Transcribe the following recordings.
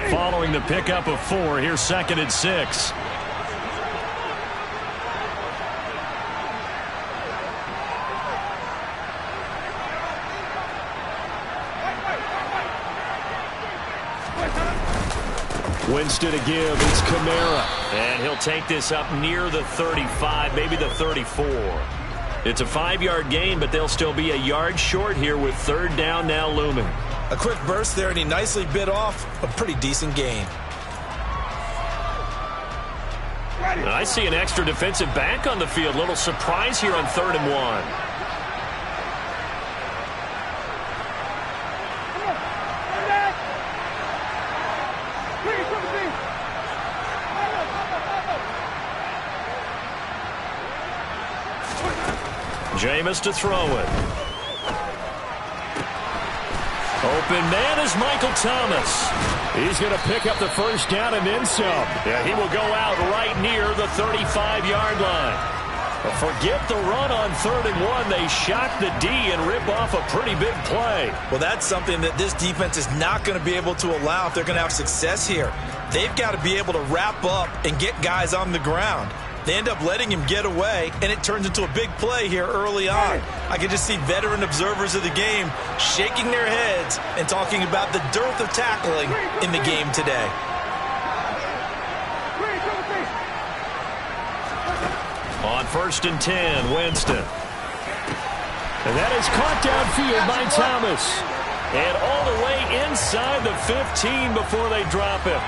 Following the pickup of 4, here's 2nd and 6. Winston to give. It's Kamara. And he'll take this up near the 35, maybe the 34. It's a 5-yard gain, but they'll still be a yard short here with 3rd down now looming. A quick burst there, and he nicely bit off a pretty decent gain. And I see an extra defensive back on the field. Little surprise here on 3rd and 1. Jameis to throw it. Open man is Michael Thomas. He's going to pick up the 1st down and then some. Yeah, he will go out right near the 35-yard line. But forget the run on 3rd and 1. They shock the D and rip off a pretty big play. Well, that's something that this defense is not going to be able to allow if they're going to have success here. They've got to be able to wrap up and get guys on the ground. They end up letting him get away, and it turns into a big play here early on. I can just see veteran observers of the game shaking their heads and talking about the dearth of tackling in the game today. On 1st and 10, Winston. And that is caught downfield by Thomas. And all the way inside the 15 before they drop him.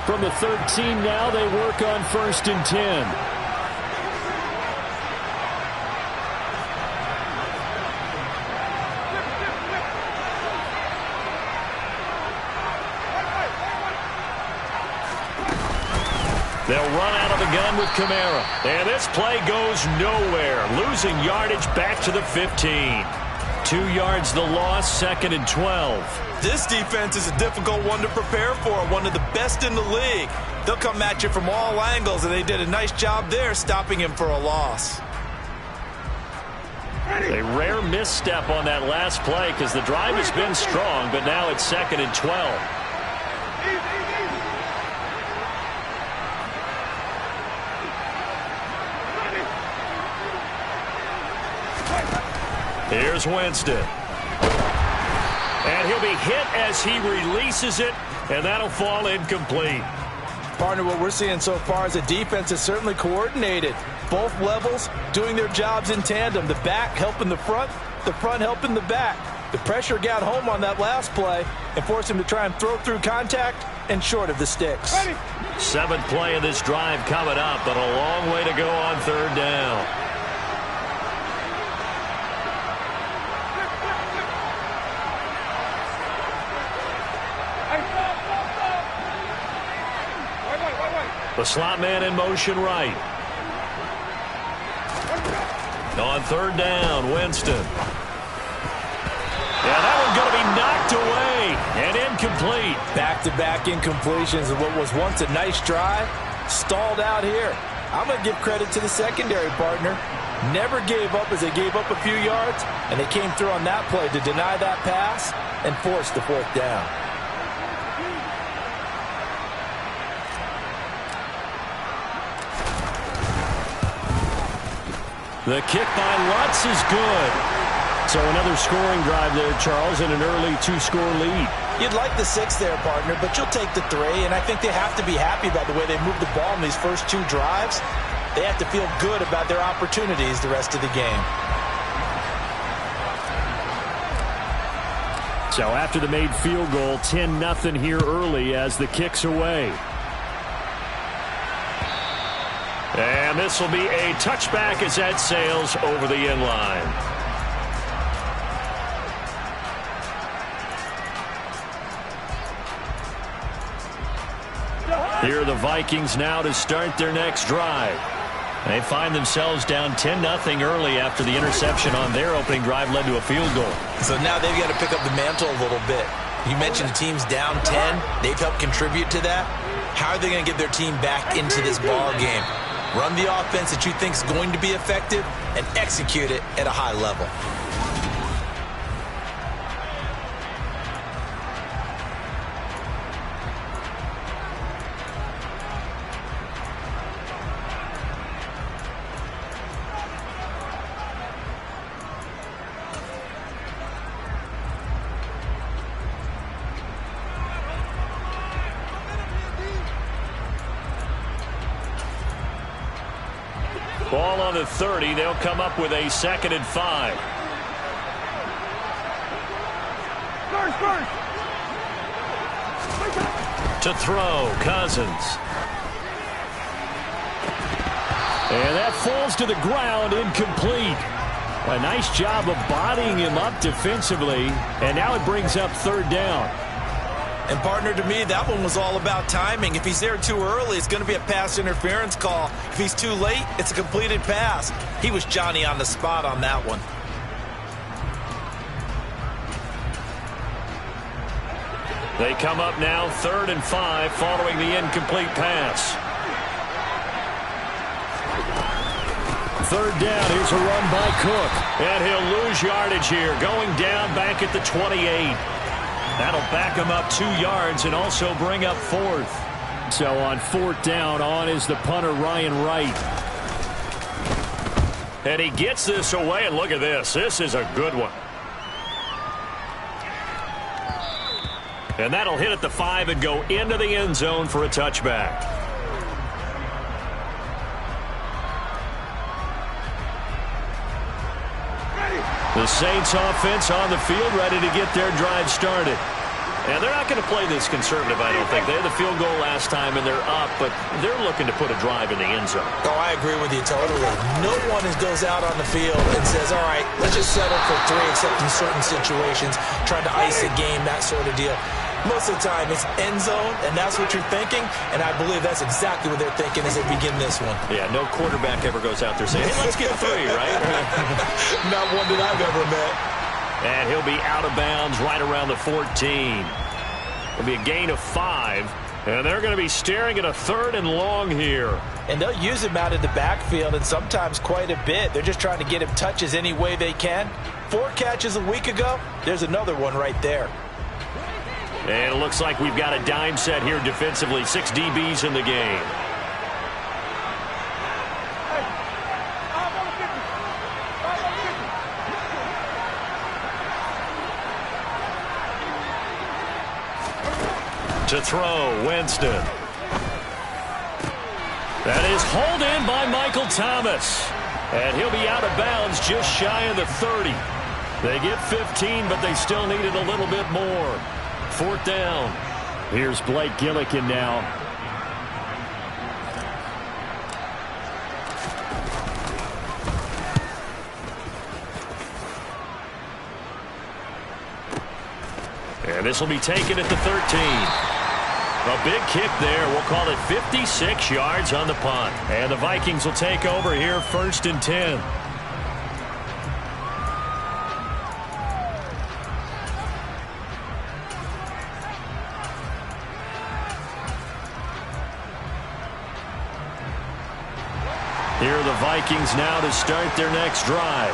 From the 13 now, they work on 1st and 10. They'll run out of the gun with Kamara. And this play goes nowhere. Losing yardage back to the 15. 2 yards the loss, 2nd and 12. This defense is a difficult one to prepare for, one of the best in the league. They'll come at you from all angles, and they did a nice job there stopping him for a loss. A rare misstep on that last play because the drive has been strong, but now it's 2nd and 12. Here's Winston. And he'll be hit as he releases it, and that'll fall incomplete. Partner, what we're seeing so far is the defense is certainly coordinated. Both levels doing their jobs in tandem. The back helping the front helping the back. The pressure got home on that last play and forced him to try and throw through contact and short of the sticks. 7th play of this drive coming up, but a long way to go on 3rd down. The slot man in motion right. On 3rd down, Winston. Yeah, that one's going to be knocked away and incomplete. Back-to-back incompletions of what was once a nice drive. Stalled out here. I'm going to give credit to the secondary, partner. Never gave up as they gave up a few yards, and they came through on that play to deny that pass and force the 4th down. The kick by Lutz is good. So another scoring drive there, Charles, and an early 2-score lead. You'd like the 6 there, partner, but you'll take the 3, and I think they have to be happy about the way they moved the ball in these first 2 drives. They have to feel good about their opportunities the rest of the game. So after the made field goal, 10-0 here early as the kick's away. And this will be a touchback as that sails over the end line. Here are the Vikings now to start their next drive. They find themselves down 10-0 early after the interception on their opening drive led to a field goal. So now they've got to pick up the mantle a little bit. You mentioned the team's down 10. They've helped contribute to that. How are they going to get their team back into this ball game? Run the offense that you think is going to be effective and execute it at a high level. on the 30. They'll come up with a 2nd and 5. To throw, Cousins. And that falls to the ground, incomplete. A nice job of bodying him up defensively, and now it brings up 3rd down. And partner, to me, that one was all about timing. If he's there too early, it's going to be a pass interference call. If he's too late, it's a completed pass. He was Johnny on the spot on that one. They come up now 3rd and 5 following the incomplete pass. 3rd down. Here's a run by Cook. And he'll lose yardage here. Going down back at the 28. That'll back him up 2 yards and also bring up 4th. So on 4th down, on is the punter, Ryan Wright. And he gets this away, and look at this. This is a good one. And that'll hit at the 5 and go into the end zone for a touchback. The Saints offense on the field, ready to get their drive started. And they're not going to play this conservative, I don't think. They had the field goal last time, and they're up, but they're looking to put a drive in the end zone. Oh, I agree with you totally. No one goes out on the field and says, all right, let's just settle for 3, except in certain situations, trying to ice a game, that sort of deal. Most of the time, it's end zone, and that's what you're thinking, and I believe that's exactly what they're thinking as they begin this one. Yeah, no quarterback ever goes out there saying, hey, let's get 3, right? Not one that I've ever met. And he'll be out of bounds right around the 14. It'll be a gain of 5, and they're going to be staring at a 3rd and long here. And they'll use him out of the backfield, and sometimes quite a bit. They're just trying to get him touches any way they can. 4 catches a week ago, there's another one right there. And it looks like we've got a dime set here defensively. 6 DBs in the game. To throw, Winston. That is hauled in by Michael Thomas. And he'll be out of bounds just shy of the 30. They get 15, but they still needed a little bit more. 4th down. Here's Blake Gillikin now. And this will be taken at the 13. A big kick there. We'll call it 56 yards on the punt. And the Vikings will take over here 1st and 10. Here are the Vikings now to start their next drive.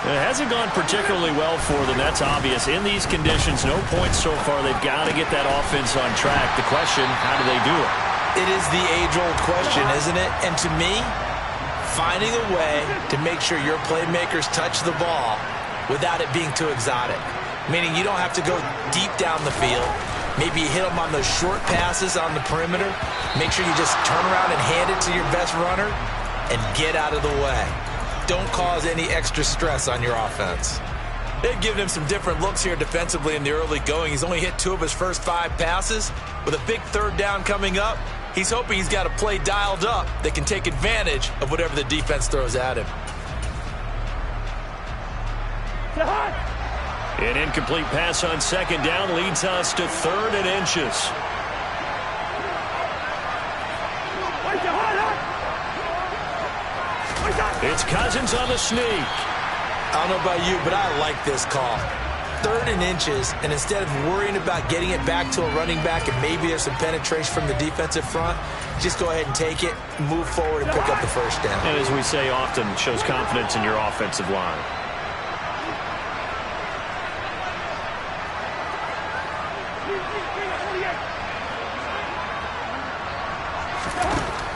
It hasn't gone particularly well for them. That's obvious. In these conditions, no points so far. They've got to get that offense on track. The question, how do they do it? It is the age-old question, isn't it? And to me, finding a way to make sure your playmakers touch the ball without it being too exotic. Meaning you don't have to go deep down the field. Maybe you hit them on those short passes on the perimeter. Make sure you just turn around and hand it to your best runner and get out of the way. Don't cause any extra stress on your offense. They've given him some different looks here defensively in the early going. He's only hit 2 of his first 5 passes. With a big 3rd down coming up, he's hoping he's got a play dialed up that can take advantage of whatever the defense throws at him. An incomplete pass on 2nd down leads us to 3rd and inches. It's Cousins on the sneak. I don't know about you, but I like this call. 3rd and inches, and instead of worrying about getting it back to a running back and maybe there's some penetration from the defensive front, just go ahead and take it, move forward, and pick up the 1st down. And as we say often, it shows confidence in your offensive line.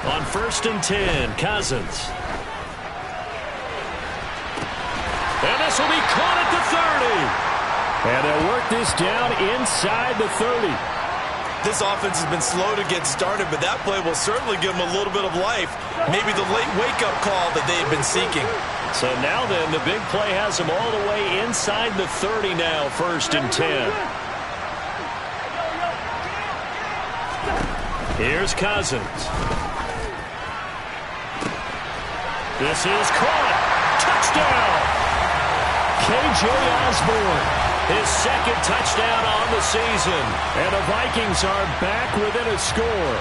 On 1st and 10, Cousins. And this will be caught at the 30. And they'll work this down inside the 30. This offense has been slow to get started, but that play will certainly give them a little bit of life. Maybe the late wake-up call that they had been seeking. So now then, the big play has them all the way inside the 30 now, 1st and 10. Here's Cousins. This is caught. Touchdown! K.J. Osborne, his 2nd touchdown on the season. And the Vikings are back within a score.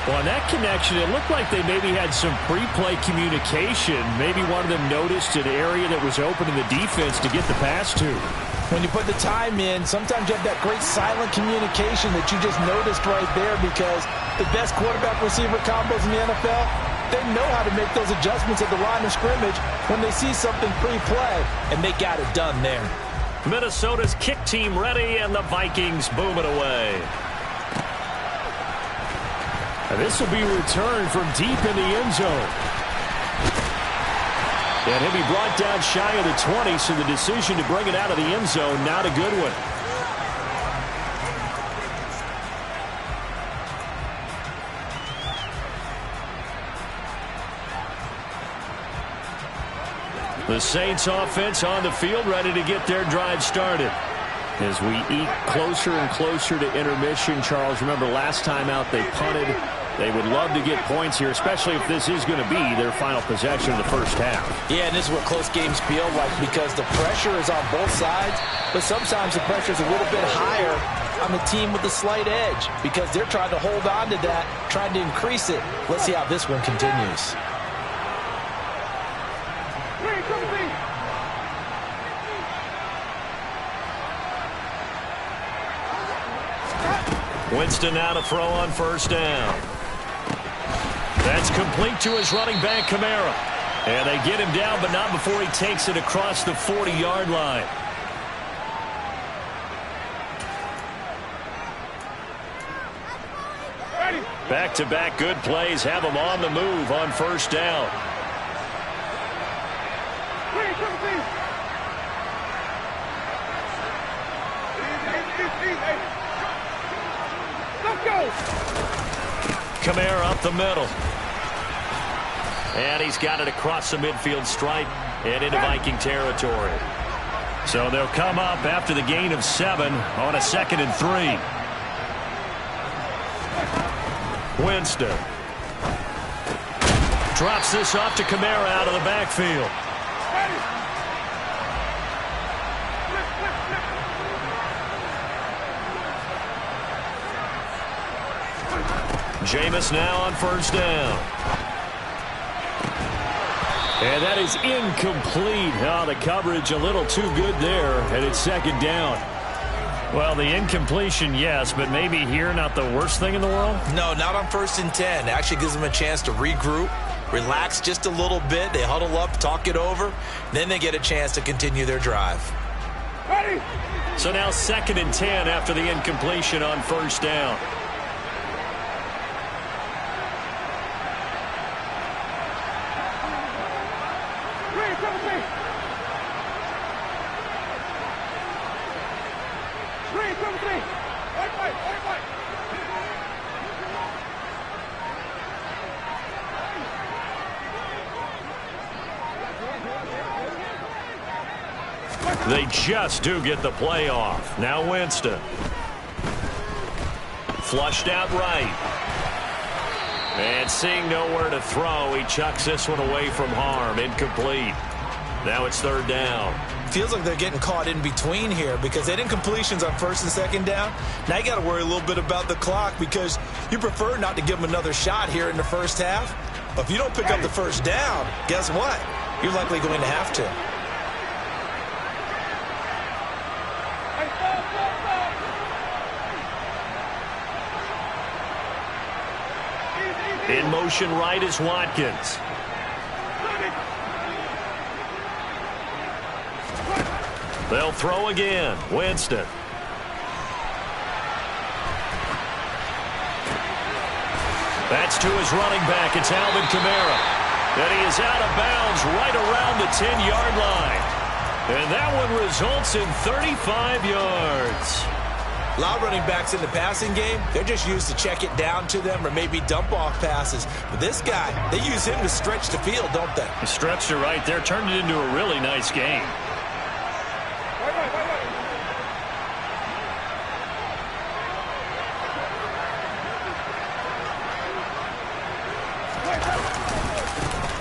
Well, on that connection, it looked like they maybe had some pre-play communication. Maybe one of them noticed an area that was open in the defense to get the pass to. When you put the time in, sometimes you have that great silent communication that you just noticed right there, because the best quarterback-receiver combos in the NFL, they know how to make those adjustments at the line of scrimmage when they see something pre-play, and they got it done there. Minnesota's kick team ready, and the Vikings boom it away. And this will be returned from deep in the end zone. And he'll be brought down shy of the 20, so the decision to bring it out of the end zone, not a good one. The Saints offense on the field, ready to get their drive started. As we eat closer and closer to intermission, Charles, remember last time out they punted. They would love to get points here, especially if this is going to be their final possession of the first half. Yeah, and this is what close games feel like, because the pressure is on both sides, but sometimes the pressure is a little bit higher on the team with the slight edge, because they're trying to hold on to that, trying to increase it. Let's see how this one continues. Winston now to throw on 1st down. That's complete to his running back, Kamara. And they get him down, but not before he takes it across the 40-yard line. Back-to-back good plays have him on the move on 1st down. Kamara up the middle. And he's got it across the midfield stripe and into Viking territory. So they'll come up after the gain of 7 on a 2nd and 3. Winston drops this off to Kamara out of the backfield. Jameis now on 1st down. And that is incomplete. Oh, the coverage a little too good there, and it's 2nd down. Well, the incompletion, yes, but maybe here not the worst thing in the world? No, not on 1st and 10. It actually gives them a chance to regroup, relax just a little bit. They huddle up, talk it over. Then they get a chance to continue their drive. Ready? So now 2nd and 10 after the incompletion on 1st down. They just do get the play off. Now Winston. Flushed out right. And seeing nowhere to throw, he chucks this one away from harm. Incomplete. Now it's 3rd down. Feels like they're getting caught in between here, because they had incompletions on 1st and 2nd down. Now you got to worry a little bit about the clock, because you prefer not to give them another shot here in the first half. But if you don't pick up the 1st down, guess what? You're likely going to have to. In motion right is Watkins. They'll throw again. Winston. That's to his running back. It's Alvin Kamara. And he is out of bounds right around the 10-yard line. And that one results in 35 yards. A lot of running backs in the passing game, they're just used to check it down to them or maybe dump off passes. But this guy, they use him to stretch the field, don't they? Stretched it right there, turned it into a really nice game.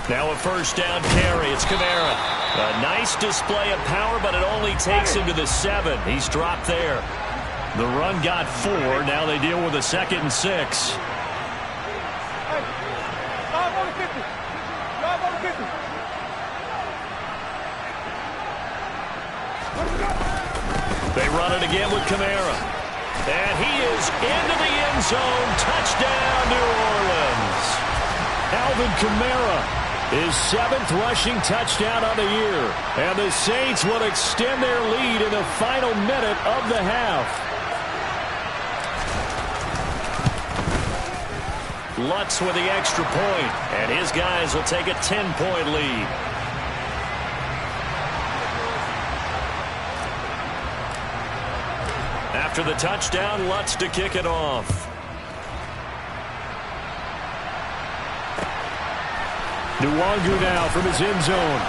Now a first down carry. It's Kamara. A nice display of power, but it only takes him to the 7. He's dropped there. The run got 4. Now they deal with a 2nd and 6. They run it again with Kamara. And he is into the end zone. Touchdown, New Orleans. Alvin Kamara, his 7th rushing touchdown on the year. And the Saints will extend their lead in the final minute of the half. Lutz with the extra point, and his guys will take a 10-point lead. After the touchdown, Lutz to kick it off. Nwangu now from his end zone.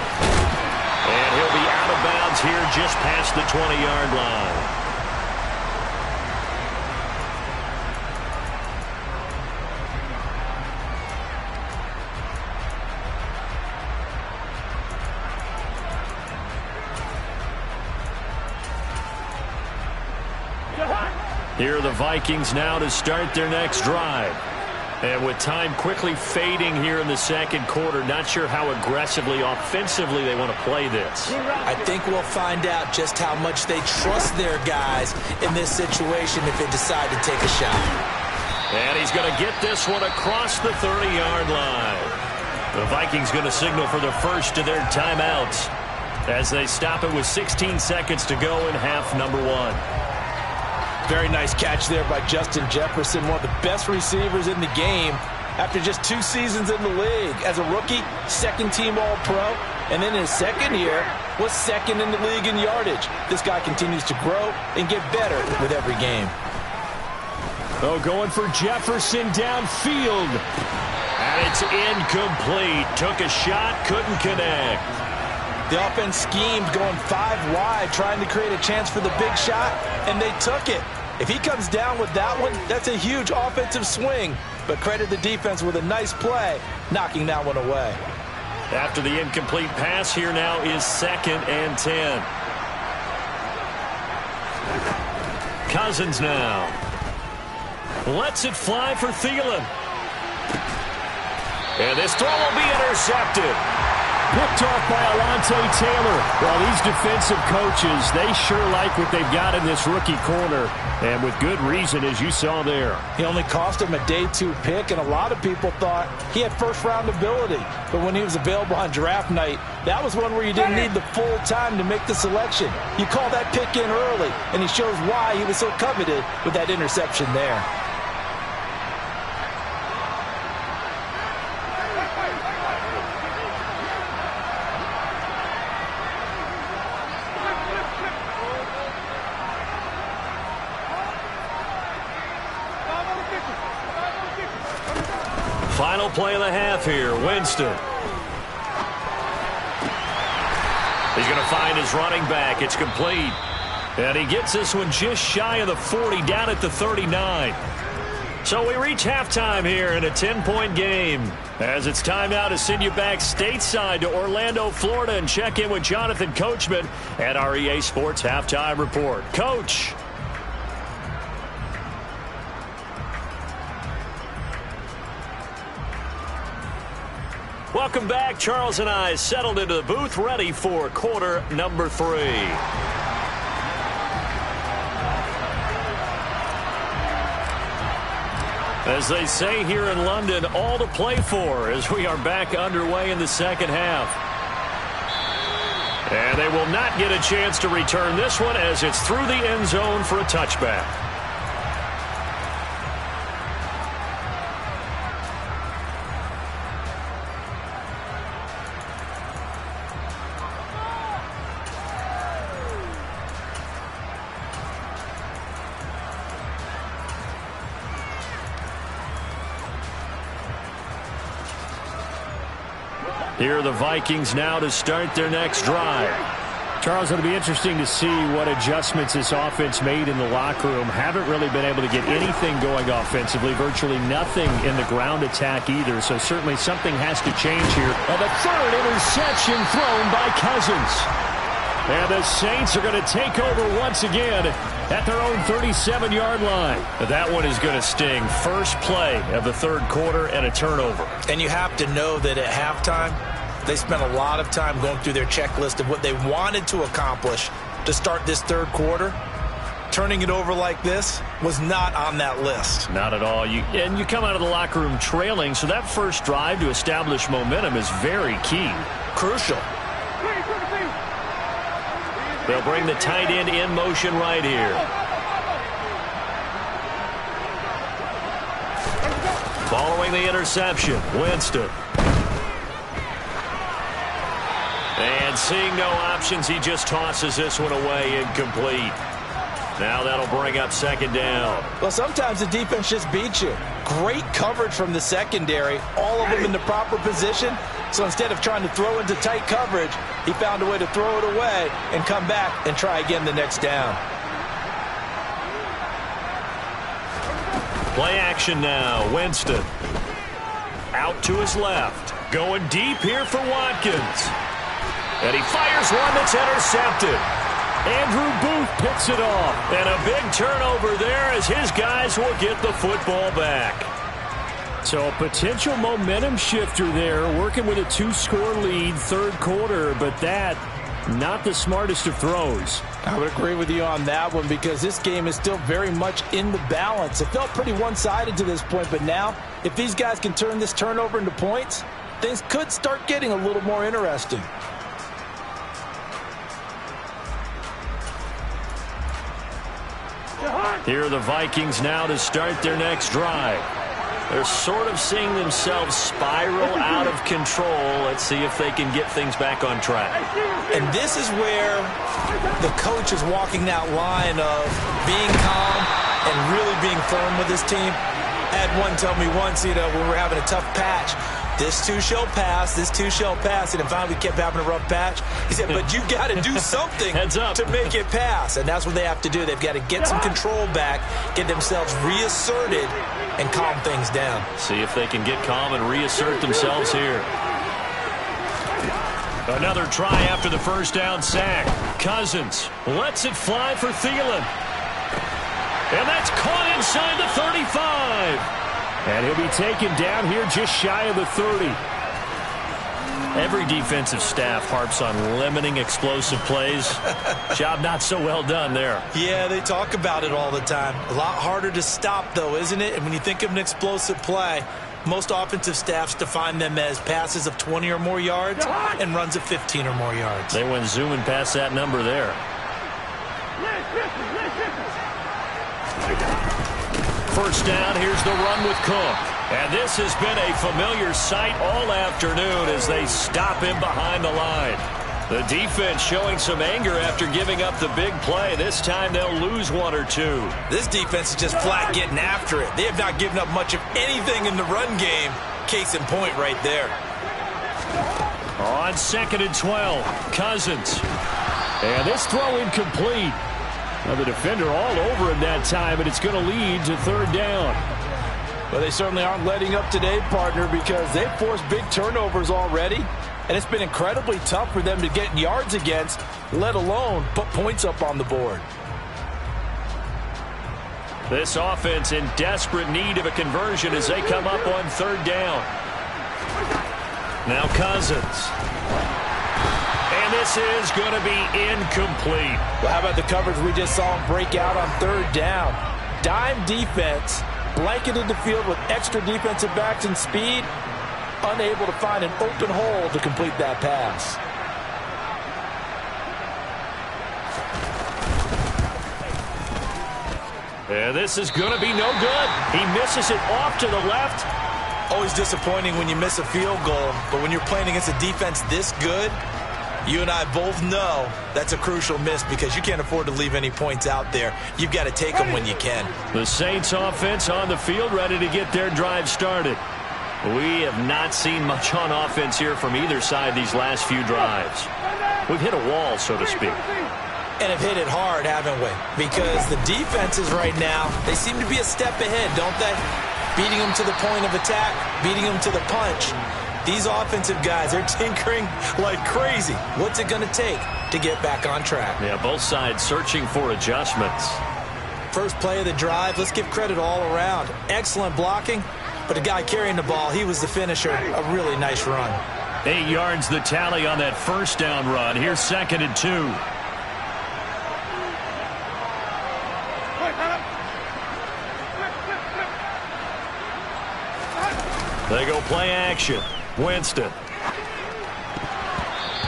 And he'll be out of bounds here just past the 20-yard line. Here are the Vikings now to start their next drive. And with time quickly fading here in the second quarter, not sure how aggressively, offensively they want to play this. I think we'll find out just how much they trust their guys in this situation if they decide to take a shot. And he's going to get this one across the 30-yard line. The Vikings going to signal for the first of their timeouts as they stop it with 16 seconds to go in half number 1. Very nice catch there by Justin Jefferson, one of the best receivers in the game after just 2 seasons in the league. As a rookie, 2nd-team All-Pro, and then in his 2nd year was 2nd in the league in yardage. This guy continues to grow and get better with every game. Oh, going for Jefferson downfield. And it's incomplete. Took a shot, couldn't connect. The offense schemed going 5 wide, trying to create a chance for the big shot, and they took it. If he comes down with that one, that's a huge offensive swing. But credit the defense with a nice play, knocking that one away. After the incomplete pass, here now is 2nd and 10. Cousins now. Lets it fly for Thielen. And this throw will be intercepted. Picked off by Alontae Taylor. Well, these defensive coaches, they sure like what they've got in this rookie corner. And with good reason, as you saw there. He only cost him a day 2 pick, and a lot of people thought he had first-round ability. But when he was available on draft night, that was one where you didn't need the full time to make the selection. You call that pick in early, and he shows why he was so coveted with that interception there. Final play of the half here. Winston. He's going to find his running back. It's complete. And he gets this one just shy of the 40, down at the 39. So we reach halftime here in a 10-point game. As it's time now to send you back stateside to Orlando, Florida, and check in with Jonathan Coachman at our EA Sports Halftime Report. Coach. Welcome back. Charles and I settled into the booth, ready for quarter number 3. As they say here in London, all to play for as we are back underway in the second half. And they will not get a chance to return this one as it's through the end zone for a touchback. Here are the Vikings now to start their next drive. Charles, it'll be interesting to see what adjustments this offense made in the locker room. Haven't really been able to get anything going offensively, virtually nothing in the ground attack either, so certainly something has to change here. And the third interception thrown by Cousins. And the Saints are going to take over once again at their own 37-yard line. That one is going to sting. First play of the third quarter and a turnover. And you have to know that at halftime, they spent a lot of time going through their checklist of what they wanted to accomplish to start this third quarter. Turning it over like this was not on that list. Not at all. And you come out of the locker room trailing, so that first drive to establish momentum is very key. Crucial. They'll bring the tight end in motion right here. Following the interception, Winston. And seeing no options, he just tosses this one away, incomplete. Now that'll bring up second down. Well, sometimes the defense just beats you. Great coverage from the secondary, all of them in the proper position. So instead of trying to throw into tight coverage, he found a way to throw it away and come back and try again the next down. Play action now. Winston. Out to his left. Going deep here for Watkins. And he fires one that's intercepted. Andrew Booth picks it off. And a big turnover there as his guys will get the football back. So a potential momentum shifter there, working with a 2-score lead, third quarter, but that, not the smartest of throws. I would agree with you on that one because this game is still very much in the balance. It felt pretty one-sided to this point, but now, if these guys can turn this turnover into points, things could start getting a little more interesting. Here are the Vikings now to start their next drive. They're sort of seeing themselves spiral out of control. Let's see if they can get things back on track. And this is where the coach is walking that line of being calm and really being firm with his team. I had one tell me once, when we were having a tough patch, this too shall pass, this too shall pass. And finally we kept having a rough patch. He said, but you got to do something to make it pass. And that's what they have to do. They've got to get some control back, get themselves reasserted, and calm things down. See if they can get calm and reassert themselves here. Another try after the first down sack. Cousins lets it fly for Thielen. And that's caught inside the 35. And he'll be taken down here just shy of the 30. Every defensive staff harps on limiting explosive plays. Job not so well done there. Yeah, they talk about it all the time. A lot harder to stop, though, isn't it? And when you think of an explosive play, most offensive staffs define them as passes of 20 or more yards and runs of 15 or more yards. They went zooming past that number there. First down, here's the run with Cook. And this has been a familiar sight all afternoon as they stop him behind the line. The defense showing some anger after giving up the big play. This time they'll lose one or two. This defense is just flat getting after it. They have not given up much of anything in the run game. Case in point right there. On 2nd and 12, Cousins. And this throw incomplete. Now the defender all over him that time, and it's going to lead to third down. Well, they certainly aren't letting up today, partner, because they've forced big turnovers already, and it's been incredibly tough for them to get yards against, let alone put points up on the board. This offense in desperate need of a conversion as they come up on third down. Now Cousins. And this is going to be incomplete. Well, how about the coverage we just saw him break out on third down? Dime defense, blanketed the field with extra defensive backs and speed, unable to find an open hole to complete that pass. And this is going to be no good. He misses it off to the left. Always disappointing when you miss a field goal, but when you're playing against a defense this good, you and I both know that's a crucial miss because you can't afford to leave any points out there. You've got to take them when you can. The Saints offense on the field ready to get their drive started. We have not seen much on offense here from either side these last few drives. We've hit a wall, so to speak. And have hit it hard, haven't we? Because the defenses right now, they seem to be a step ahead, don't they? Beating them to the point of attack, beating them to the punch. These offensive guys, they're tinkering like crazy. What's it going to take to get back on track? Yeah, both sides searching for adjustments. First play of the drive, let's give credit all around. Excellent blocking, but the guy carrying the ball, he was the finisher. A really nice run. 8 yards the tally on that first down run. Here's 2nd and 2. They go play action. Winston.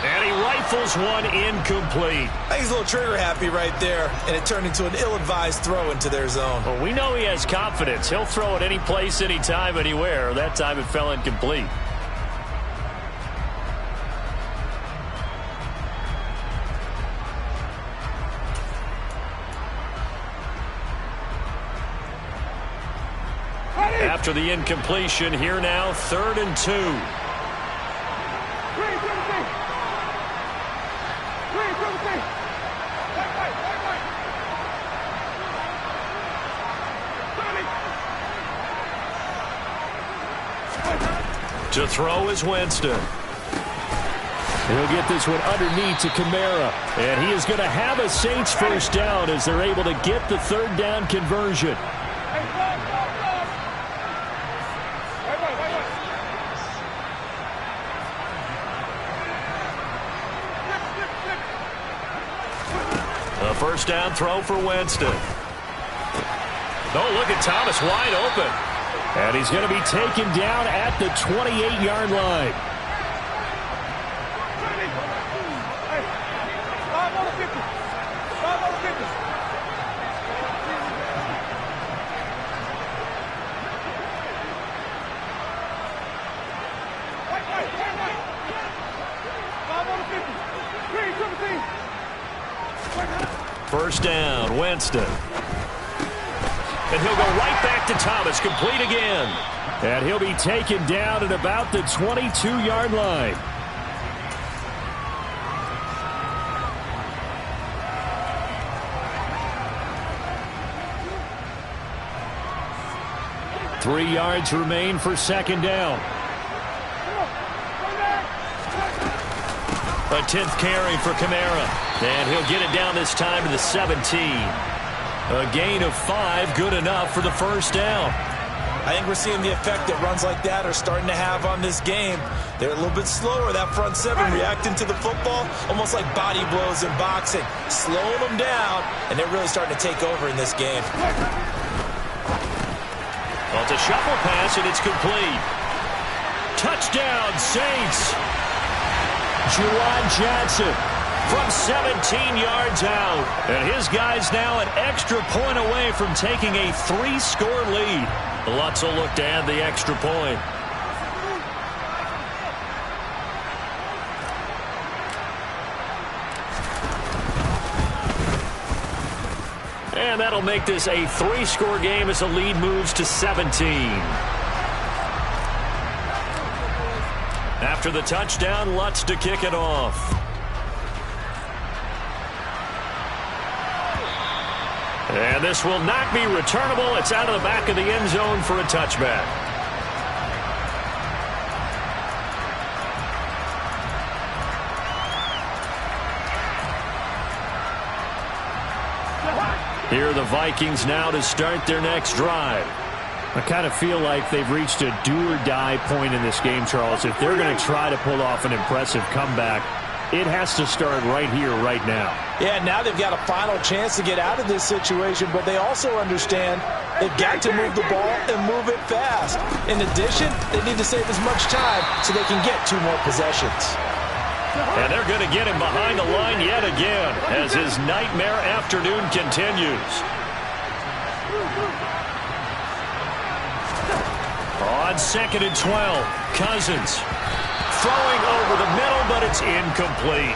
And he rifles one incomplete. I think he's a little trigger happy right there, and it turned into an ill-advised throw into their zone. Well, we know he has confidence. He'll throw it any place, anytime, anywhere. That time it fell incomplete. After the incompletion, here now, 3rd and 2. To throw is Winston. He'll get this one underneath to Kamara. And he is going to have a Saints first down as they're able to get the 3rd down conversion. A first down throw for Winston. Oh, look at Thomas wide open. And he's going to be taken down at the 28-yard line. First down, Winston. And he'll go right back to Thomas, complete again. And he'll be taken down at about the 22-yard line. Three yards remain for 2nd down. A 10th carry for Kamara. And he'll get it down this time to the 17. A gain of 5, good enough for the first down. I think we're seeing the effect that runs like that are starting to have on this game. They're a little bit slower, that front seven, reacting to the football, almost like body blows in boxing. Slowing them down, and they're really starting to take over in this game. Well, it's a shuffle pass, and it's complete. Touchdown, Saints. Juwan Johnson from 17 yards out. And his guys now an extra point away from taking a 3-score lead. Lutz will look to add the extra point. And that'll make this a 3-score game as the lead moves to 17. After the touchdown, Lutz to kick it off. And this will not be returnable. It's out of the back of the end zone for a touchback. Here are the Vikings now to start their next drive. I kind of feel like they've reached a do-or-die point in this game, Charles. If they're going to try to pull off an impressive comeback, it has to start right here, right now. Yeah, now they've got a final chance to get out of this situation, but they also understand they've got to move the ball and move it fast. In addition, they need to save as much time so they can get 2 more possessions. And they're going to get him behind the line yet again as his nightmare afternoon continues. On 2nd and 12, Cousins throwing over the middle, but it's incomplete.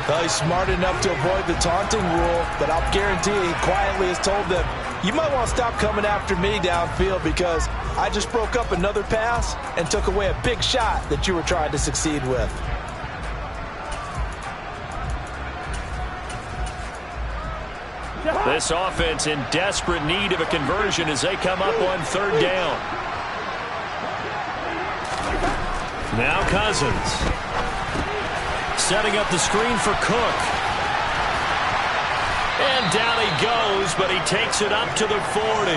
Well, he's smart enough to avoid the taunting rule, but I'll guarantee he quietly has told them, you might want to stop coming after me downfield because I just broke up another pass and took away a big shot that you were trying to succeed with. This offense in desperate need of a conversion as they come up on third down. Now Cousins. Setting up the screen for Cook. And down he goes, but he takes it up to the 40.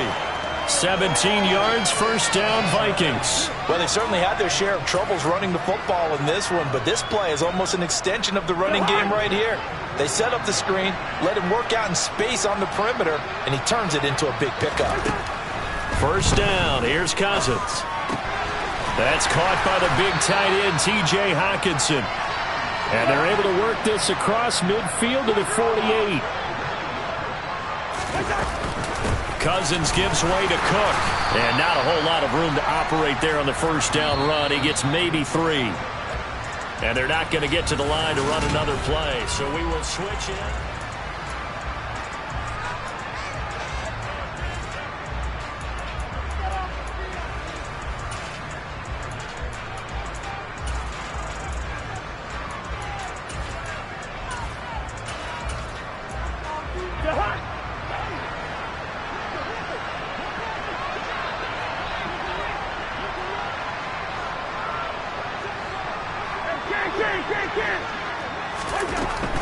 17 yards, first down, Vikings. Well, they certainly had their share of troubles running the football in this one, but this play is almost an extension of the running game right here. They set up the screen, let him work out in space on the perimeter, and he turns it into a big pickup. First down, here's Cousins. That's caught by the big tight end, T.J. Hockenson. And they're able to work this across midfield to the 48. Cousins gives way to Cook. And not a whole lot of room to operate there on the first down run. He gets maybe 3. And they're not going to get to the line to run another play. So we will switch in.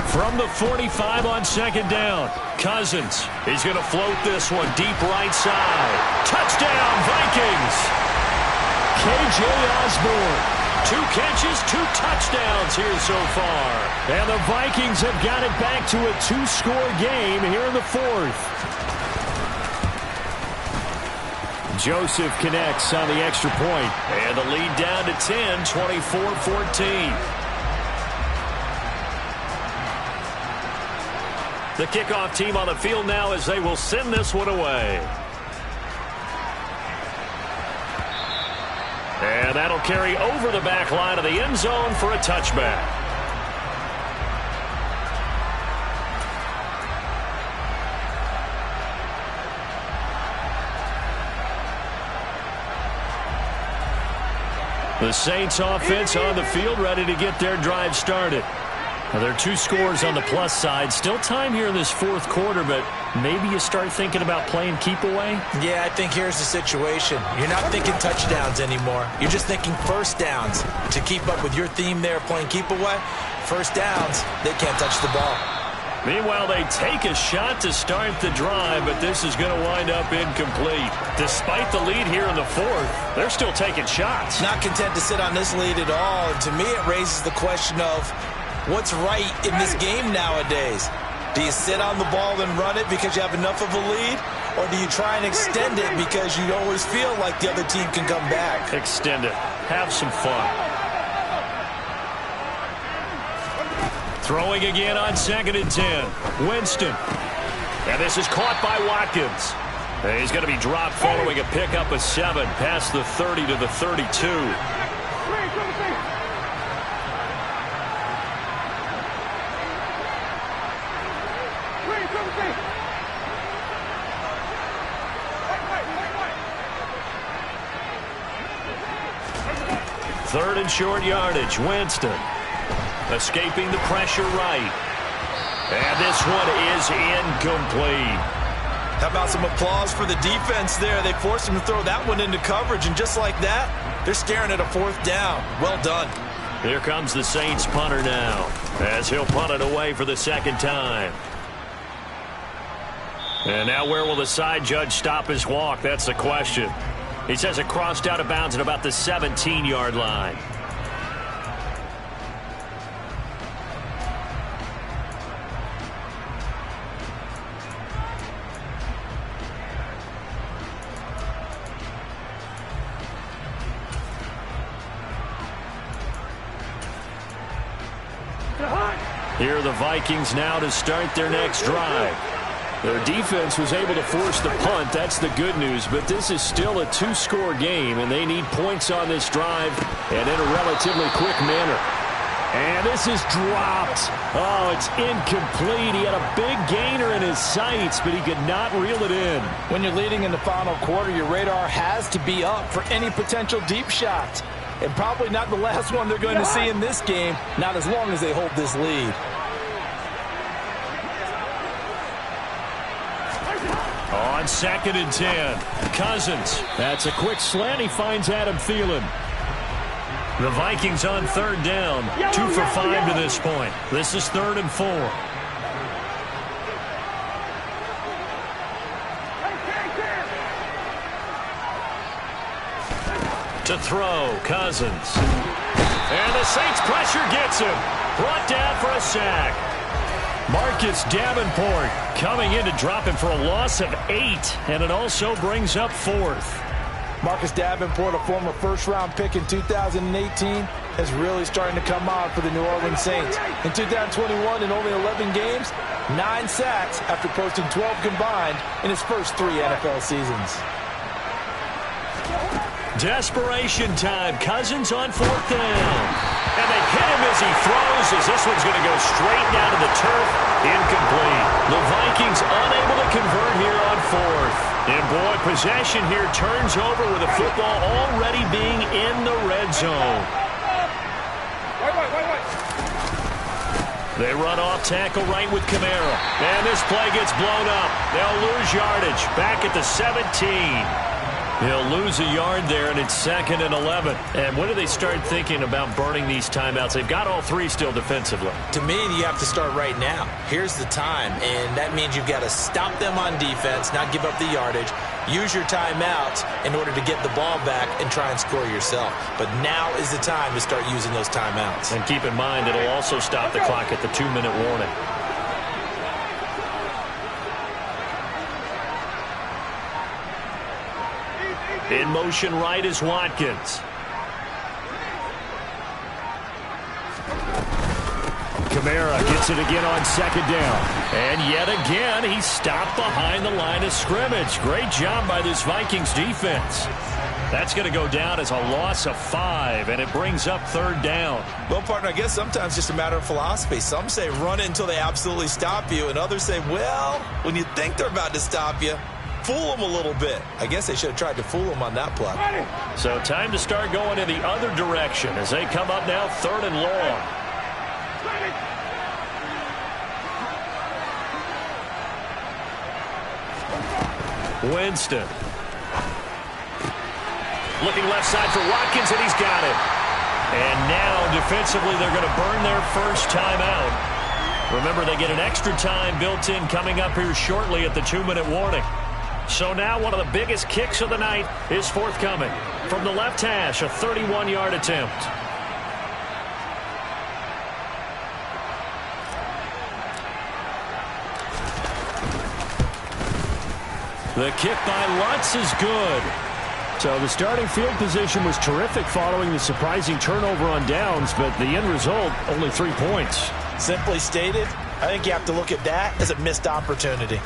From the 45 on second down, Cousins. He's going to float this one deep right side. Touchdown, Vikings. K.J. Osborne. 2 catches, 2 touchdowns here so far. And the Vikings have got it back to a 2-score game here in the 4th. Joseph connects on the extra point. And the lead down to 10, 24-14. The kickoff team on the field now as they will send this one away. And that'll carry over the back line of the end zone for a touchback. The Saints offense on the field ready to get their drive started. Now, there are 2 scores on the plus side. Still time here in this 4th quarter, but maybe you start thinking about playing keep away? Yeah, I think here's the situation. You're not thinking touchdowns anymore. You're just thinking first downs. To keep up with your theme there, playing keep away, first downs, they can't touch the ball. Meanwhile, they take a shot to start the drive, but this is going to wind up incomplete. Despite the lead here in the 4th, they're still taking shots. Not content to sit on this lead at all. And to me, it raises the question of what's right in this game nowadays? Do you sit on the ball and run it because you have enough of a lead? Or do you try and extend it because you always feel like the other team can come back? Extend it. Have some fun. Throwing again on 2nd and 10. Winston. And this is caught by Watkins. And he's going to be dropped following a pickup of 7 past the 30 to the 32. Third and short yardage. Winston escaping the pressure right. And this one is incomplete. How about some applause for the defense there? They forced him to throw that one into coverage, and just like that, they're staring at a 4th down. Well done. Here comes the Saints punter now, as he'll punt it away for the 2nd time. And now where will the side judge stop his walk? That's the question. He says it crossed out of bounds at about the 17-yard line. Here are the Vikings now to start their next drive. Their defense was able to force the punt. That's the good news. But this is still a 2-score game, and they need points on this drive and in a relatively quick manner. And this is dropped. Oh, it's incomplete. He had a big gainer in his sights, but he could not reel it in. When you're leading in the final quarter, your radar has to be up for any potential deep shots. And probably not the last one they're going to see in this game, not as long as they hold this lead. On 2nd and 10, Cousins. That's a quick slant. He finds Adam Thielen. The Vikings on 3rd down, 2 for 5 to this point. This is 3rd and 4. To throw, Cousins. And the Saints pressure gets him. Brought down for a sack. Marcus Davenport coming in to drop him for a loss of 8, and it also brings up 4th. Marcus Davenport, a former first-round pick in 2018, is really starting to come on for the New Orleans Saints. In 2021, in only 11 games, 9 sacks after posting 12 combined in his first 3 NFL seasons. Desperation time. Cousins on 4th down. And they hit him as he throws, as this one's going to go straight down to the turf. Incomplete. The Vikings unable to convert here on 4th. And boy, possession here turns over with the football already being in the red zone. They run off tackle right with Kamara. And this play gets blown up. They'll lose yardage. Back at the 17. He'll lose a yard there, and it's 2nd and 11. And when do they start thinking about burning these timeouts? They've got all 3 still defensively. To me, you have to start right now. Here's the time, and that means you've got to stop them on defense, not give up the yardage, use your timeouts in order to get the ball back and try and score yourself. But now is the time to start using those timeouts. And keep in mind, it'll also stop the clock at the 2-minute warning. In motion right is Watkins. Kamara gets it again on 2nd down. And yet again, he's stopped behind the line of scrimmage. Great job by this Vikings defense. That's going to go down as a loss of 5, and it brings up 3rd down. Well, partner, I guess sometimes it's just a matter of philosophy. Some say run it until they absolutely stop you, and others say, well, when you think they're about to stop you, fool them a little bit. I guess they should have tried to fool them on that play. So time to start going in the other direction as they come up now 3rd and long. Winston. Looking left side for Watkins, and he's got it. And now defensively they're going to burn their first timeout. Remember, they get an extra time built in coming up here shortly at the 2-minute warning. So now one of the biggest kicks of the night is forthcoming. From the left hash, a 31-yard attempt. The kick by Lutz is good. So the starting field position was terrific following the surprising turnover on downs, but the end result, only 3 points. Simply stated, I think you have to look at that as a missed opportunity.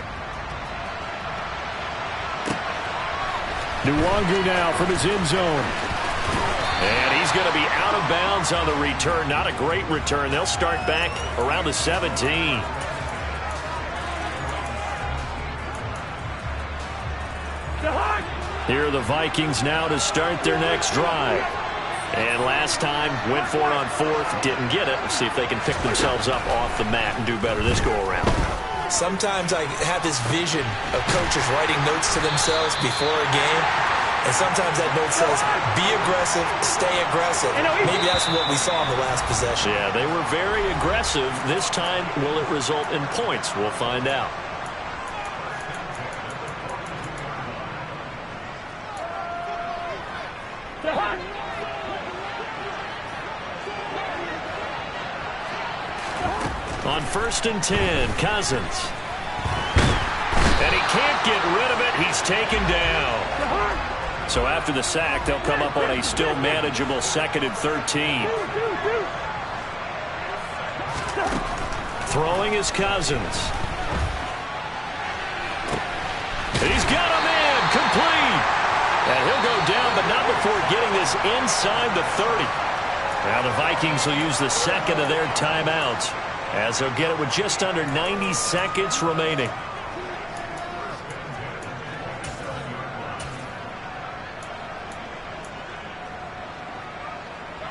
Nwangu now from his end zone. And he's going to be out of bounds on the return. Not a great return. They'll start back around the 17. Here are the Vikings now to start their next drive. And last time, went for it on 4th, didn't get it. Let's see if they can pick themselves up off the mat and do better this go-around. Sometimes I have this vision of coaches writing notes to themselves before a game, and sometimes that note says, be aggressive, stay aggressive. Maybe that's what we saw in the last possession. Yeah, they were very aggressive. This time, will it result in points? We'll find out. On 1st and 10, Cousins. And he can't get rid of it. He's taken down. So after the sack, they'll come up on a still manageable 2nd and 13. Throwing is Cousins. He's got him in. Complete. And he'll go down, but not before getting this inside the 30. Now the Vikings will use the second of their timeouts as they'll get it with just under 90 seconds remaining.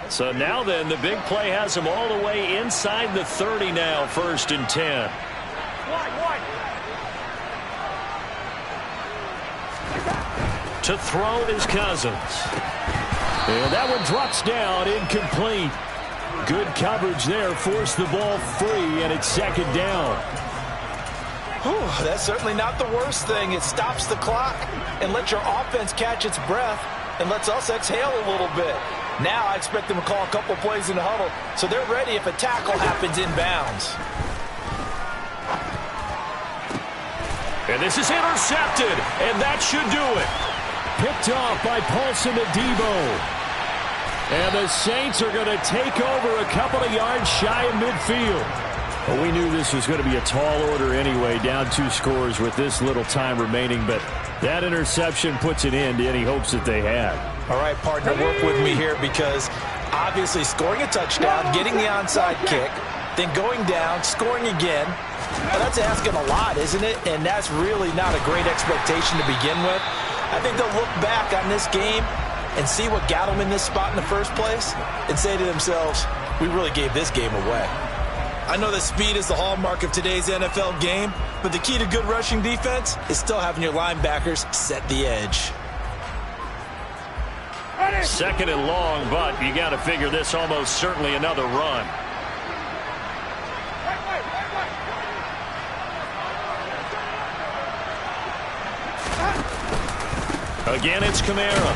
So now then, the big play has them all the way inside the 30 now, 1st and 10. To throw is Cousins. And that one drops down, incomplete. Good coverage there, forced the ball free, and it's 2nd down. Whew, that's certainly not the worst thing. It stops the clock and lets your offense catch its breath and lets us exhale a little bit. Now I expect them to call a couple plays in the huddle, so they're ready if a tackle happens inbounds. And this is intercepted, and that should do it. Picked off by Paulson Adebo. And the Saints are going to take over a couple of yards shy of midfield. Well, we knew this was going to be a tall order anyway, down 2 scores with this little time remaining, but that interception puts an end to any hopes that they had. All right, partner, work with me here because obviously scoring a touchdown, getting the onside kick, then going down, scoring again, well, that's asking a lot, isn't it? And that's really not a great expectation to begin with. I think they'll look back on this game and see what got them in this spot in the first place and say to themselves, we really gave this game away. I know that speed is the hallmark of today's NFL game, but the key to good rushing defense is still having your linebackers set the edge. 2nd and long, but you got to figure this almost certainly another run. Again, it's Kamara.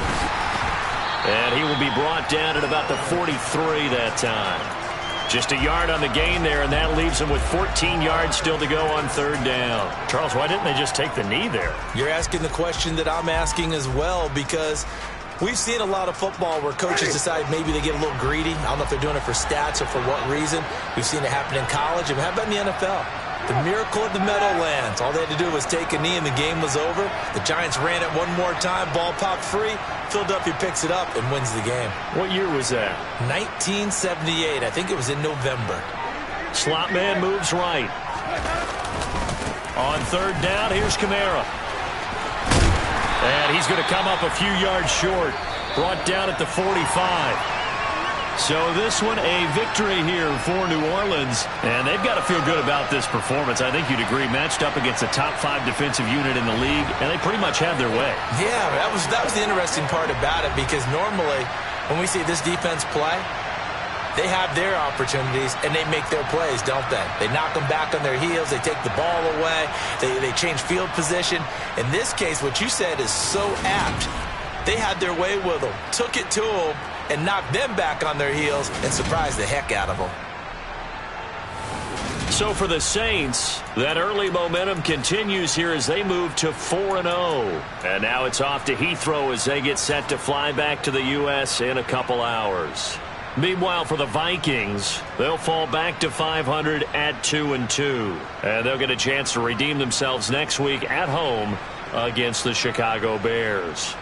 And he will be brought down at about the 43 that time. Just a yard on the gain there, and that leaves him with 14 yards still to go on 3rd down. Charles, why didn't they just take the knee there? You're asking the question that I'm asking as well, because we've seen a lot of football where coaches decide maybe they get a little greedy. I don't know if they're doing it for stats or for what reason. We've seen it happen in college. And how about in the NFL? The miracle of the Meadowlands. All they had to do was take a knee and the game was over. The Giants ran it one more time. Ball popped free. Philadelphia picks it up and wins the game. What year was that? 1978. I think it was in November. Slot man moves right. On 3rd down, here's Kamara. And he's going to come up a few yards short. Brought down at the 45. So this one a victory here for New Orleans. And they've got to feel good about this performance. I think you'd agree, matched up against a top 5 defensive unit in the league, and they pretty much had their way. Yeah, that was the interesting part about it, because normally when we see this defense play, they have their opportunities and they make their plays, don't they? They knock them back on their heels. They take the ball away. They change field position. In this case, what you said is so apt. They had their way with them, took it to them, and knocked them back on their heels and surprised the heck out of them. So for the Saints, that early momentum continues here as they move to 4-0. And now it's off to Heathrow as they get set to fly back to the U.S. in a couple hours. Meanwhile, for the Vikings, they'll fall back to 500 at 2-2. And they'll get a chance to redeem themselves next week at home against the Chicago Bears.